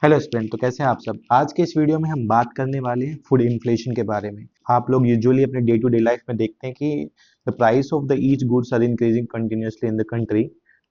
Hello student, तो कैसे हैं आप सब। आज के इस वीडियो में हम बात करने वाले हैं फूड इन्फ्लेशन के बारे में। आप लोग यूजुअली अपने डे टू डे लाइफ में देखते हैं कि the price of the each goods are increasing continuously in the country.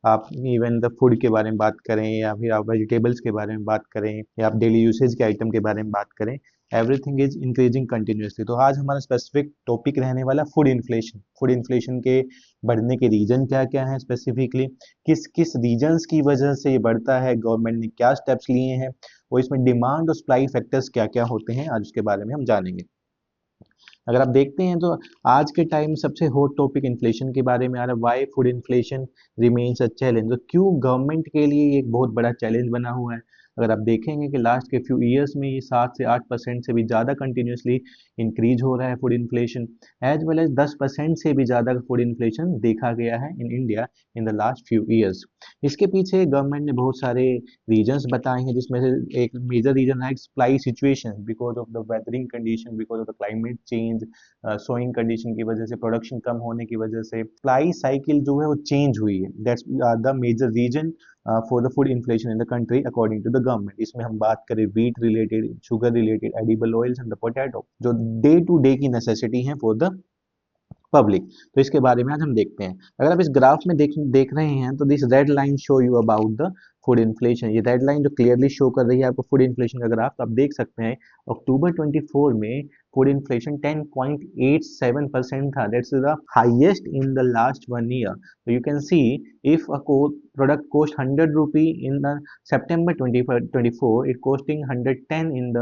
आप इवन द फूड के बारे में बात करें या फिर आप वेजिटेबल्स के बारे में बात करें या आप डेली यूसेज के आइटम के बारे में बात करें, एवरीथिंग इज इंक्रीजिंग कंटिन्यूअसली। तो आज हमारा स्पेसिफिक टॉपिक रहने वाला फूड इन्फ्लेशन। फूड इन्फ्लेशन के बढ़ने के रीजन क्या क्या हैं, स्पेसिफिकली किस किस रीजन्स की वजह से ये बढ़ता है, गवर्नमेंट ने क्या स्टेप्स लिए हैं, और इसमें डिमांड और सप्लाई फैक्टर्स क्या क्या होते हैं, आज उसके बारे में हम जानेंगे। अगर आप देखते हैं तो आज के टाइम सबसे हॉट टॉपिक इन्फ्लेशन के बारे में आ रहा है। Why food inflation remains a challenge, तो क्यों गवर्नमेंट के लिए ये एक बहुत बड़ा चैलेंज बना हुआ है। अगर आप देखेंगे कि लास्ट के फ्यू ईयर्स में ये 7 से 8% से भी ज़्यादा कंटिन्यूसली इंक्रीज हो रहा है food inflation, as well as 10% से भी ज़्यादा फूड इन्फ्लेशन देखा गया है in India in the last few years. इसके पीछे गवर्नमेंट ने बहुत सारे रीजंस बताए हैं, जिसमें से एक मेजर रीजन है supply situation, because of the weathering condition, because of the climate change, sowing condition की वजह से, प्रोडक्शन कम होने की वजह से सप्लाई साइकिल जो है वो चेंज हुई है। That's the major reason for the food inflation in the country according to the government. इसमें हम बात करें wheat related, sugar related, edible oils and the potato, जो डे टू डे की नेसेसिटी है फॉर द पब्लिक। तो इसके बारे में आज हम देखते हैं। अगर आप इस ग्राफ में देख रहे हैं तो this red line show you about the food inflation. ये रेड लाइन जो क्लियरली शो कर रही है आपको फूड इन्फ्लेशन का ग्राफ, तो आप देख सकते हैं अक्टूबर 24 में फूड इन्फ्लेशन 10.87% था। That's the highest in the last 1 year. तो you can see if a product cost 100 rupee in the September 2024, it costing 110 in the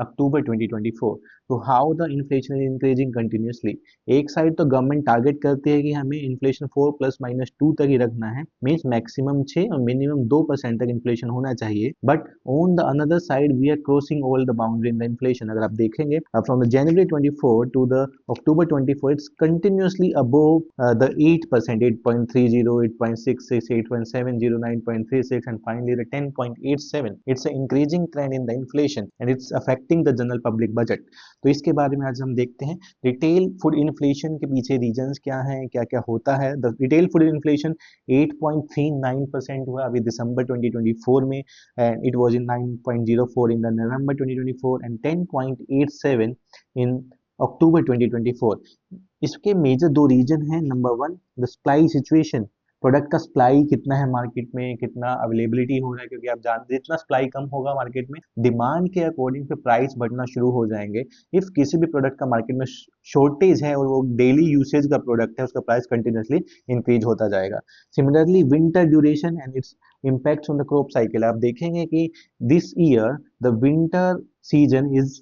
October 2024. तो how the inflation is increasing continuously. एक side तो government target करती है कि हमें inflation 4 ± 2 तक ही रखना है, मीन्स मैक्सिमम 6 और मिनिमम 2% तक इन्फ्लेशन होना चाहिए। But on the other side we are crossing all the boundary in the inflation. अगर आप देखेंगे from the January 24 to the October 24, it's continuously above the 8%, 8.30, 8.66, 8.70, 9.36 and finally the 10.87. It's an increasing trend in the inflation and it's affecting the general public budget. तो इसके बारे में आज हम देखते हैं रिटेल फूड इन्फ्लेशन के पीछे रीजंस क्या हैं, क्या क्या होता है। द रिटेल फूड इन्फ्लेशन 8.39% हुआ अभी दिसंबर 2024 में, and it was in 9.04 in the November 2024 and 10.87 इन अक्टूबर 2024। इसके मेजर दो रीजन हैं। Number one, the supply situation, product का सप्लाई कितना है मार्केट में, कितना अवेलेबिलिटी हो रहा है, क्योंकि आप जानते हैं जितना सप्लाई कम होगा मार्केट में, डिमांड के अकॉर्डिंग पे प्राइस बढ़ना शुरू हो जाएंगे। इफ किसी भी प्रोडक्ट का मार्केट में शॉर्टेज है और वो डेली यूसेज का प्रोडक्ट है, उसका प्राइस कंटिन्यूसली इंक्रीज होता जाएगा। Similarly winter duration and it's impacts on the crop cycle. आप देखेंगे कि this year the winter season is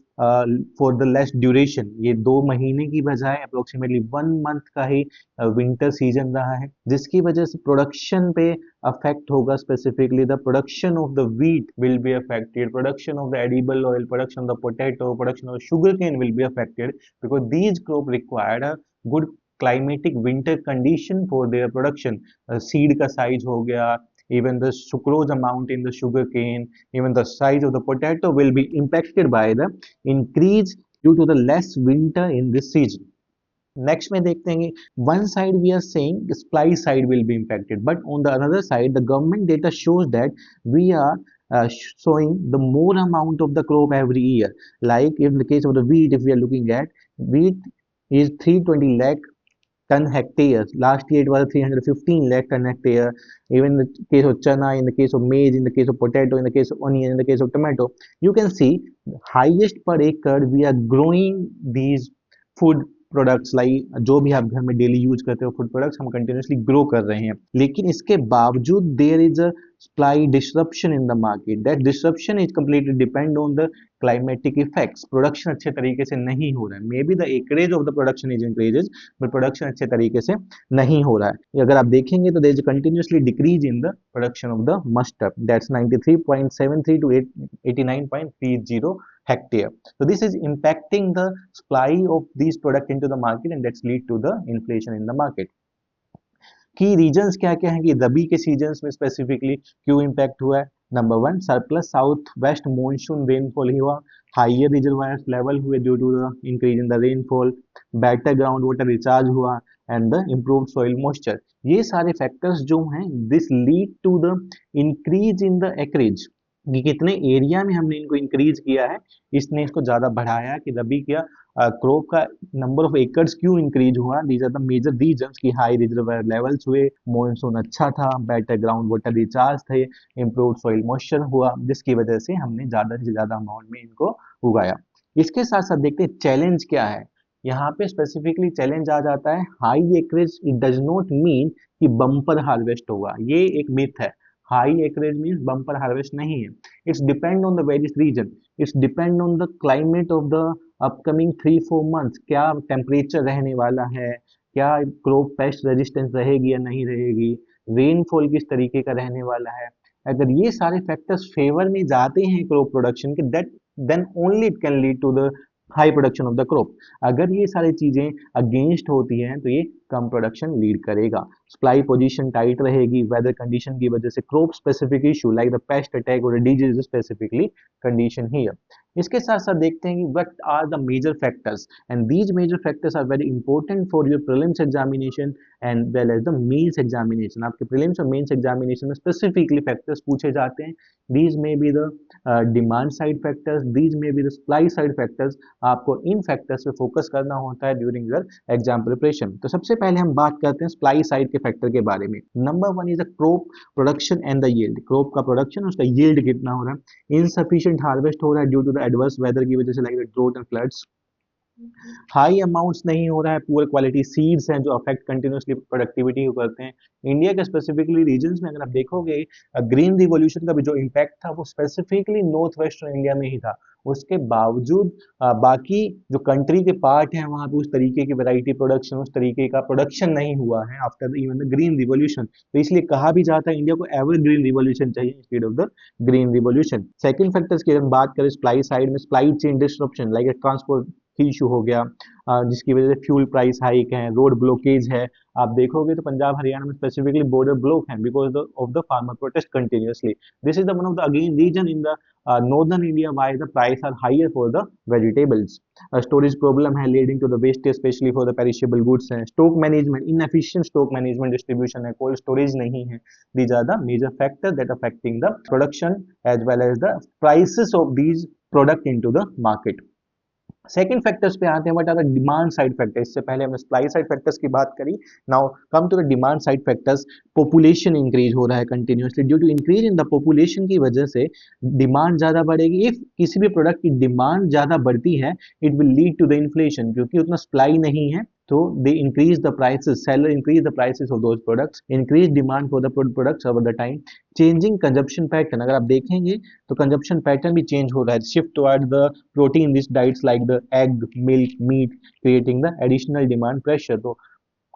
for the less duration. ये 2 महीने की बजाय अप्रोक्सीमेटली 1 मंथ का ही विंटर सीजन रहा है, जिसकी वजह से प्रोडक्शन पे अफेक्ट होगा। Specifically the production of the wheat will be affected, production of the edible oil, production of the potato, production of sugar cane will be affected because these crop required a good climatic winter condition for their production. Seed का size हो गया, even the sucrose amount in the sugar cane, even the size of the potato will be impacted by the increase due to the less winter in this season. Next में देखते हैं one side we are saying the supply side will be impacted, but on the another side the government data shows that we are showing the more amount of the crop every year. Like in the case of the wheat, if we are looking at wheat is 320 lakh ton hectares. Last year it was 315 lakh ton hectare. Even in the case of chana, in the case of maize, in the case of potato, in the case of onion, in the case of tomato, you can see highest per acre we are growing these food products like जो भी आप घर में daily use करते हो food products, हम continuously grow कर रहे हैं। लेकिन इसके बावजूद there is a supply disruption in the market. That disruption is completely depend on the climatic effects. Production अच्छे तरीके से नहीं हो रहा है। May be the acreage of the production is increases, but production अच्छे तरीके से नहीं हो रहा है। अगर आप देखेंगे तो there is continuously decrease in the production of the mustard, that's 93.73 to 89.30 hectare. So this is impacting the supply of these product into the market and that's lead to the inflation in the market. की reasons क्या क्या है कि रबी के seasons में specifically क्यों impact हुआ है। Number one, surplus south west monsoon rainfall ही हुआ, हाइयर रिजर्वायर्स लेवल हुए due to the increase in the rainfall, better ground water recharge हुआ and the improved soil moisture. ये सारे फैक्टर्स जो हैं this lead to the increase in the acreage. कि कितने एरिया में हमने इनको इंक्रीज किया है, इसने इसको ज्यादा बढ़ाया कि रबी का क्रॉप का नंबर ऑफ एकर्स क्यों इंक्रीज हुआ। These are the major reasons की हाई रिजर्वायर लेवल्स हुए, मॉनसून अच्छा था, बेटर ग्राउंड वाटर रिचार्ज थे, इम्प्रूव सॉइल मॉइस्चर हुआ, जिसकी वजह से हमने ज्यादा से ज्यादा अमाउंट में इनको उगाया। इसके साथ साथ देखते हैं चैलेंज क्या है। यहाँ पे स्पेसिफिकली चैलेंज आ जाता है, high acreage it does not mean कि बम्पर हार्वेस्ट होगा, ये एक मिथ है। High acreage means bumper harvest नहीं है। It's depend on the various region. It's depend on the climate of the upcoming 3-4 months। क्या टेम्परेचर रहने वाला है, क्या क्रॉप पेस्ट रेजिस्टेंस रहेगी या नहीं रहेगी, रेनफॉल किस तरीके का रहने वाला है। अगर ये सारे फैक्टर्स फेवर में जाते हैं क्रॉप प्रोडक्शन के, that then only it can lead to the high production of the crop. अगर ये सारी चीजें अगेंस्ट होती हैं तो ये कम प्रोडक्शन लीड करेगा। सप्लाई पोजीशन टाइट रहेगी, वेदर कंडीशन की वजह से, crop specific issue like the pest attack और डिजीज स्पेसिफिकली कंडीशन हियर। इसके साथ साथ देखते हैं कि what are the major factors, and these major factors are very important for your prelims examination and well as the mains examination. आपके prelims और mains examination में स्पेसिफिकली फैक्टर्स पूछे जाते हैं। These may be the demand side factors, these may be the supply side factors. आपको इन factors पे focus करना होता है ड्यूरिंग योर एग्जाम प्रिपरेशन। तो सबसे पहले हम बात करते हैं सप्लाई साइड के फैक्टर के बारे में। Number one is the crop production and the yield. Crop का प्रोडक्शन, उसका यील्ड कितना हो रहा है। इनसफिशिएंट हार्वेस्ट हो रहा है due to the adverse weather की वजह से, like drought and floods. High amounts नहीं हो रहा है, पुअर क्वालिटी सीड्स हैं जो अफेक्ट कंटिन्यूसली प्रोडक्टिविटी को करते हैं। इंडिया के स्पेसिफिकली रीजन्स में अगर आप देखोगे, ग्रीन रिवॉल्यूशन का भी जो इम्पैक्ट था वो स्पेसिफिकली नॉर्थ वेस्टर्न इंडिया में ही था। उसके बावजूद बाकी जो कंट्री के पार्ट हैं वहां पे उस तरीके की वैरायटी प्रोडक्शन, उस तरीके का प्रोडक्शन नहीं हुआ है after even the green revolution. तो इसलिए कहा भी जाता है इंडिया को एवर ग्रीन रिवॉल्यूशन चाहिए instead of the green revolution. Second factors की अगर बात करें सप्लाई साइड में, supply chain disruption like transport issue हो गया, जिसकी वजह से फ्यूल प्राइस हाइक है, रोड ब्लॉकेज है। आप देखोगे तो पंजाब हरियाणा में स्पेसिफिकली बॉर्डर ब्लॉक है because of the farmer protest continuously. This is the one of the again reason in the northern India why the price are higher for the vegetables. Storage problem है leading to the wastage especially for the perishable goods है। Stock management, inefficient stock management distribution है, cold storage नहीं है। These are the major factors that affecting the production as well as the prices of these product into the market। Second factors पे आते हैं, what are the demand side factors. इससे पहले हमने supply side factors की बात करी, now come to the demand side factors. Population increase हो रहा है continuously, due to increase in the population की वजह से डिमांड ज्यादा बढ़ेगी। इफ किसी भी प्रोडक्ट की डिमांड ज्यादा बढ़ती है it will lead to the inflation, क्योंकि उतना सप्लाई नहीं है तो they increase the prices, seller increase the prices of those products, increase demand for the products over the time। changing consumption pattern, अगर आप देखेंगे तो consumption pattern भी change हो रहा है, shift toward the protein rich diets like the egg, milk, meat, creating the additional demand pressure। तो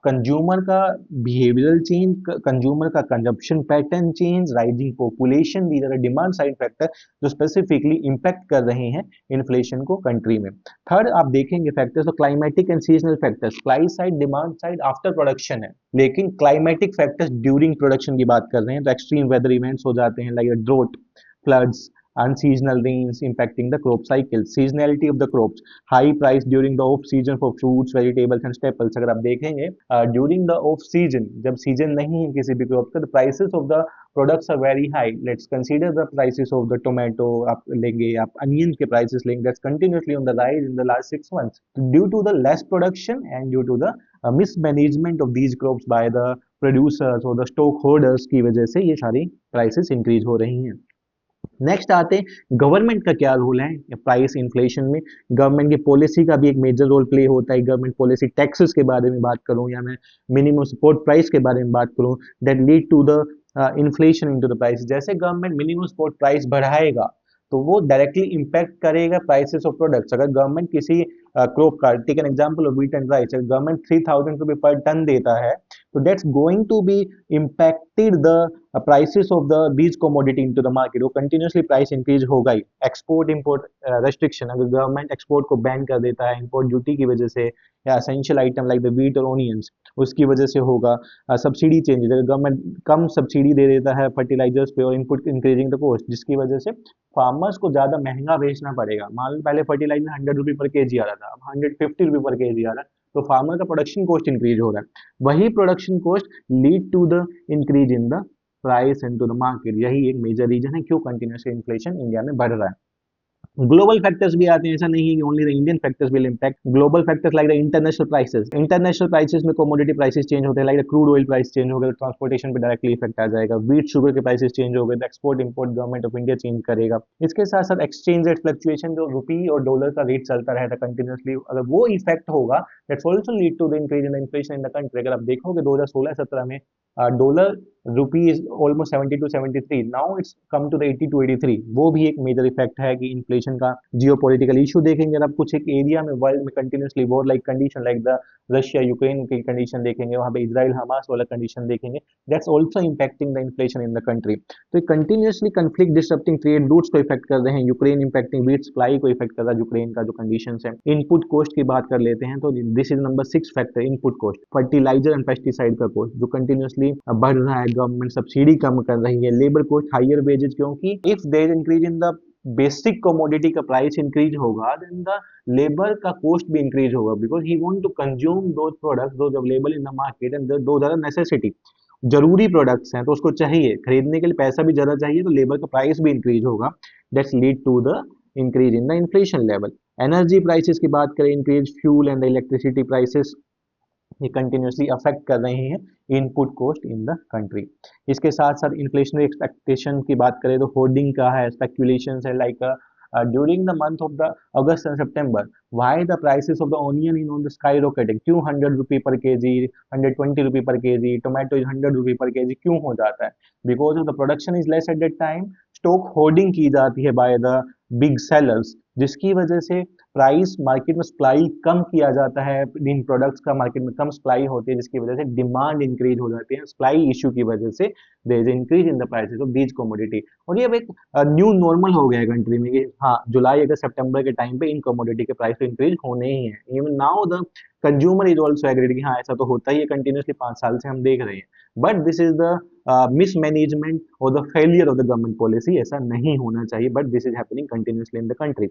consumer का बिहेवियरल चेंज, कंज्यूमर का consumption pattern change, rising population, these are demand side factor जो specifically impact कर रहे हैं inflation को country में। Third आप देखेंगे फैक्टर्स तो climatic and seasonal factors. Supply side demand side after production है, लेकिन क्लाइमेटिक फैक्टर्स ड्यूरिंग प्रोडक्शन की बात कर रहे हैं तो एक्सट्रीम वेदर इवेंट्स हो जाते हैं like draught, floods, unseasonal rains impacting the crop cycle। seasonality of the crops, high price during the off season for fruits, vegetables and staples। अगर आप देखेंगे during the off season, जब season नहीं है किसी भी क्रॉप का, the prices of the products are very high। let's consider the prices of the tomato आप लेंगे, आप onion के prices लेंगे, that's continuously on the rise in the last 6 months due to the less production and due to the mismanagement of these crops by the producers or the stock holders की वजह से ये सारी prices increase हो रही हैं। Next आते हैं गवर्नमेंट का क्या रोल है प्राइस इन्फ्लेशन में। गवर्नमेंट की पॉलिसी का भी एक मेजर रोल प्ले होता है। गवर्नमेंट पॉलिसी टैक्सेस के बारे में बात करूं या मैं मिनिमम सपोर्ट प्राइस के बारे में बात करूं, that lead to the inflation into the price. जैसे गवर्नमेंट मिनिमम सपोर्ट प्राइस बढ़ाएगा तो वो डायरेक्टली इंपैक्ट करेगा प्राइसेस ऑफ प्रोडक्ट्स। अगर गवर्नमेंट किसी क्रॉप का, take an example of wheat and rice, अगर गवर्नमेंट 3000 रुपये पर टन देता है तो that's going to be impacted the prices of the these commodity into the market। वो कंटिन्यूसली प्राइस इंक्रीज होगा ही। एक्सपोर्ट इंपोर्ट रेस्ट्रिक्शन, अगर गवर्नमेंट एक्सपोर्ट को बैन कर देता है इंपोर्ट ड्यूटी की वजह से, या essential item like the wheat और ओनियंस उसकी वजह से होगा। सब्सिडी चेंजेस, अगर गवर्नमेंट कम सब्सिडी दे देता है फर्टिलाइजर्स पे और इनपुट इंक्रीजिंग द कॉस्ट, जिसकी वजह से फार्मर्स को ज्यादा महंगा बेचना पड़ेगा। मान लो पहले फर्टिलाइजर 100 रुपये पर केजी आ रहा था, अब 150 रुपये पर केजी आ रहा है, तो फार्मर का प्रोडक्शन कॉस्ट इंक्रीज हो रहा है। वही production cost lead to the increase in the price into the market. यही एक मेजर रीजन है क्यों कंटिन्यूसली इन्फ्लेशन इंडिया में बढ़ रहा है। ग्लोबल फैक्टर्स भी आते हैं, ऐसा नहीं है कि only the Indian factors will impact global factors like the international prices में कमोडिटी प्राइसेस चेंज होते हैं, like the crude oil price change हो गया तो ट्रांसपोर्टेशन पे डायरेक्टली इफेक्ट आ जाएगा। व्हीट शुगर के प्राइसेस चेंज हो गए तो export import government of India change करेगा। इसके साथ साथ एक्सचेंज रेट फ्लक्चुएशन, जो रुपी और डॉलर का रेट चलता रहता है कंटिन्यूसली, अगर वो इफेक्ट होगा that's also lead to the increase in the inflation in the country. अगर आप देखोगे 2016-17 में dollar rupee is almost 72-73, now it's come to the 82-83। वो भी एक मेजर इफेक्ट है कि इन्फ्लेशन का। जियोपॉलिटिकल इशू देखेंगे अगर आप कुछ एक एरिया में वर्ल्ड में continuously war like condition, like the Russia Ukraine की कंडीशन देखेंगे, वहां पे इजराइल हमास वाला कंडीशन देखेंगे, that's also impacting the inflation in the country. तो continuously conflict disturbing trade routes को इफेक्ट कर रहे हैं। यूक्रेन इम्पैक्टिंग व्हीट सप्लाई को इफेक्ट कर रहा है, यूक्रेन का जो कंडीशन है। इनपुट कॉस्ट की बात कर लेते हैं तो this is number 6 factor, input cost. Fertiliser and pesticide का कॉस्ट जो कंटिन्यूसली बढ़ रहा है, गवर्नमेंट सब्सिडी कम कर रही है। लेबर कॉस्ट, हायर वेजेस, क्योंकि if there increase in the basic commodity का प्राइस इंक्रीज होगा देन द लेबर का कॉस्ट भी इंक्रीज होगा, because he want to consume those products those available in the market and those are necessity. जरूरी products हैं तो उसको चाहिए, खरीदने के लिए पैसा भी ज्यादा चाहिए तो लेबर का प्राइस भी इंक्रीज होगा। That's lead to the increase in the inflation level. Energy prices की बात करें, increase fuel and electricity prices, ये कंटिन्यूसली अफेक्ट कर रहे हैं input cost in the country. इसके साथ साथ इन्फ्लेशनरी एक्सपेक्टेशन की बात करें तो होर्डिंग का है, स्पेकुलेशन है, like during the month of the August and September why the prices of the onion in on the sky rocketing, क्यों 100 रुपी पर केजी, 120 रुपी पर केजी, टोमेटो इज 100 रुपी पर केजी क्यों हो जाता है? Because of the production is less at that time, stock hoarding की जाती है बाय द बिग सेलर्स, जिसकी वजह से प्राइस मार्केट में सप्लाई कम किया जाता है, इन प्रोडक्ट्स का मार्केट में कम सप्लाई होती है, जिसकी वजह से डिमांड इंक्रीज हो जाती है। सप्लाई इशू की वजह से there is increase in the prices of these commodity. और ये अब एक न्यू नॉर्मल हो गया है कंट्री में कि हाँ, जुलाई अगस्त सितंबर के टाइम पे इन कमोडिटी के प्राइस तो इंक्रीज होने ही है। Even now the consumer is also agreed कि हाँ ऐसा तो होता ही है, कंटिन्यूसली 5 साल से हम देख रहे हैं। But this is the mismanagement और the failure of the government policy, ऐसा नहीं होना चाहिए, but this is happening continuously in the country.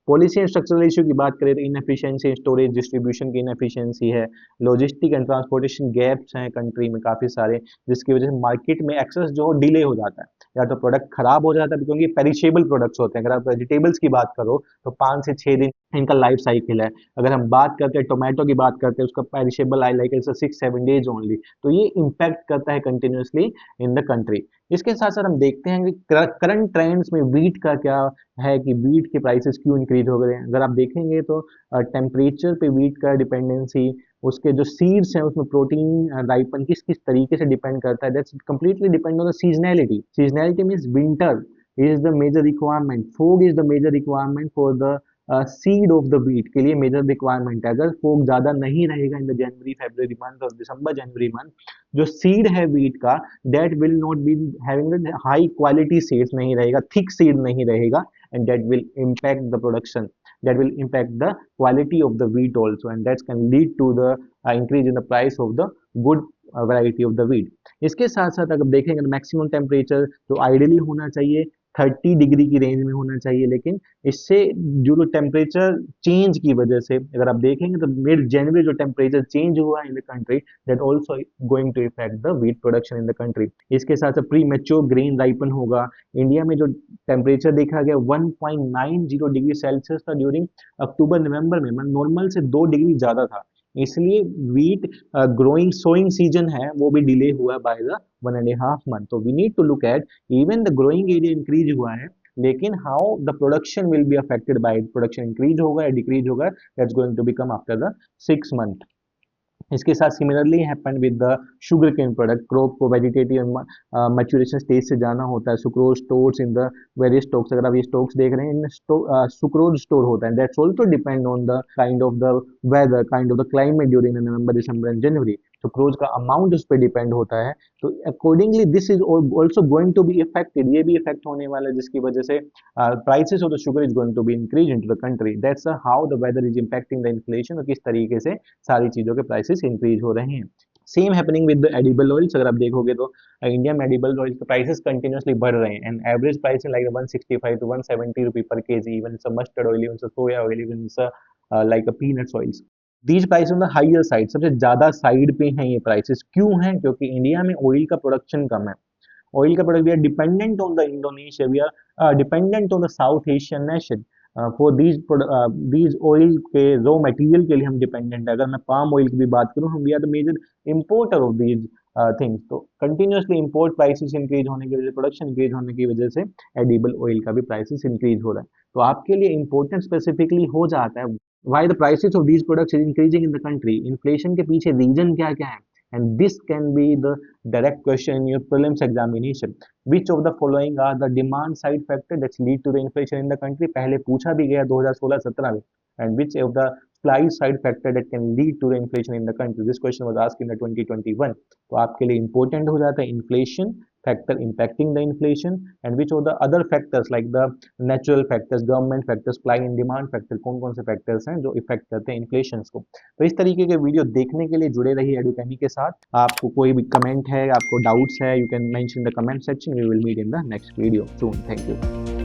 Policy and structural issue की बात करें तो इनएफिशिएंसी स्टोरेज डिस्ट्रीब्यूशन की इनएफिशिएंसी है, लॉजिस्टिक एंड ट्रांसपोर्टेशन गैप्स हैं कंट्री में काफी सारे, जिसकी वजह से मार्केट में एक्सेस जो डिले हो जाता है, या तो प्रोडक्ट खराब हो जाता है क्योंकि पेरिशेबल प्रोडक्ट्स होते हैं। अगर आप वेजिटेबल्स की बात करो तो 5 से 6 दिन इनका लाइफ साइकिल है। अगर हम बात करते हैं टोमेटो की बात करते हैं, उसका perishable life cycle 6-7 days only. तो ये इम्पैक्ट करता है कंटिन्यूसली इन द कंट्री। इसके साथ साथ हम देखते हैं कि करंट ट्रेंड्स में वीट का क्या है, कि वीट के प्राइसेस क्यों इंक्रीज हो गए हैं। अगर आप देखेंगे तो टेम्परेचर पे वीट का डिपेंडेंसी, उसके जो सीड्स हैं उसमें प्रोटीन राइपन किस किस तरीके से डिपेंड करता है, that's completely depend on the seasonality. Seasonality means winter is the major requirement, fog is the major requirement for the seed of the wheat के लिए मेजर रिक्वायरमेंट है। अगर फोग ज्यादा नहीं रहेगा in the January February month और दिसंबर जनवरी month, जो seed है वीट का that will not be having high quality seeds, नहीं रहेगा, थिक सीड नहीं रहेगा, and that will impact the production, that will impact the quality of the wheat also, and that can lead to the increase in the price of the good variety of the wheat। इसके साथ साथ अगर देखेंगे तो maximum temperature जो ideally होना चाहिए 30 degree की रेंज में होना चाहिए, लेकिन इससे जो टेम्परेचर चेंज की वजह से अगर आप देखेंगे तो मिड जनवरी जो टेम्परेचर चेंज हुआ in the country, that also going to effect the wheat production in the country. इसके साथ साथ प्री मेच्योर ग्रेन राइपन होगा। इंडिया में जो टेम्परेचर देखा गया 1.90 डिग्री सेल्सियस था ड्यूरिंग अक्टूबर नवंबर में, नॉर्मल से 2 डिग्री ज्यादा था, इसलिए वीट ग्रोइंग सोइंग सीजन है वो भी डिले हुआ बाय द 1.5 मंथ। तो we need to look at even the growing area increase हुआ है, लेकिन how the production will be affected by production increase होगा या डिक्रीज होगा, that's going to become after the 6 month. इसके साथ similarly happen with the sugar cane product, crop को vegetative maturation stage से जाना होता है, sucrose stores in the various stocks. अगर आप ये स्टॉक्स देख रहे हैं इनमें सुक्रोज स्टोर होता है, that's also depend on the kind of the weather, kind of the climate during November December and January. Sucrose का अमाउंट उस पर डिपेंड होता है, तो accordingly this is also going to be affected, ये भी इफेक्ट होने वाला है, जिसकी वजह से prices of the sugar is going to be increased into the country। That's how the weather is impacting the inflation, और किस तरीके से सारी चीजों के प्राइसेस इंक्रीज हो रहे हैं। Same happening with the edible oils. अगर आप देखोगे तो इंडिया में एडिबल ऑयल के प्राइसेस कंटिन्यूसली बढ़ रहे हैं, and average price like 165 to 170 रुपी पर KG, even mustard oil, even soya oil, even like peanuts oils. These price on the higher side, सबसे ज्यादा साइड पे हैं ये प्राइसेस। क्यों हैं? क्योंकि इंडिया में ऑयल का प्रोडक्शन कम है, ऑयल का product, we are dependent on the Indonesia, we are dependent on the South Asian nation for these oil के रॉ मटेरियल के लिए हम डिपेंडेंट है। अगर मैं पाम ऑयल की भी बात करूँ, हम we are the major importer of these things. तो कंटिन्यूसली इम्पोर्ट प्राइसेस इंक्रीज होने की वजह से, प्रोडक्शन इंक्रीज होने की वजह से एडिबल ऑयल का भी प्राइसेस इंक्रीज हो रहा है। तो आपके लिए इंपॉर्टेंट स्पेसिफिकली हो जाता है why the prices of these products is increasing in the country, inflation के पीछे रीजन क्या क्या है। And this can be the direct question in your prelims examination, which of the following are the demand side factor that lead to the inflation in the country, पहले पूछा भी गया 2016-17 में, and which of the supply side factor that can lead to the inflation in the country, this question was asked in the 2021। तो आपके लिए important हो जाता है inflation factor impacting the inflation and which of the other factors like the natural factors, government factors, supply and demand factor, कौन कौन से factors हैं जो इफेक्ट करते हैं इन्फ्लेशन को। तो इस तरीके के वीडियो देखने के लिए जुड़े रहिए एडुकेमी के साथ। आपको कोई भी कमेंट है, आपको डाउट्स है, you can mention in the comment section, we will meet in the next video soon. Thank you.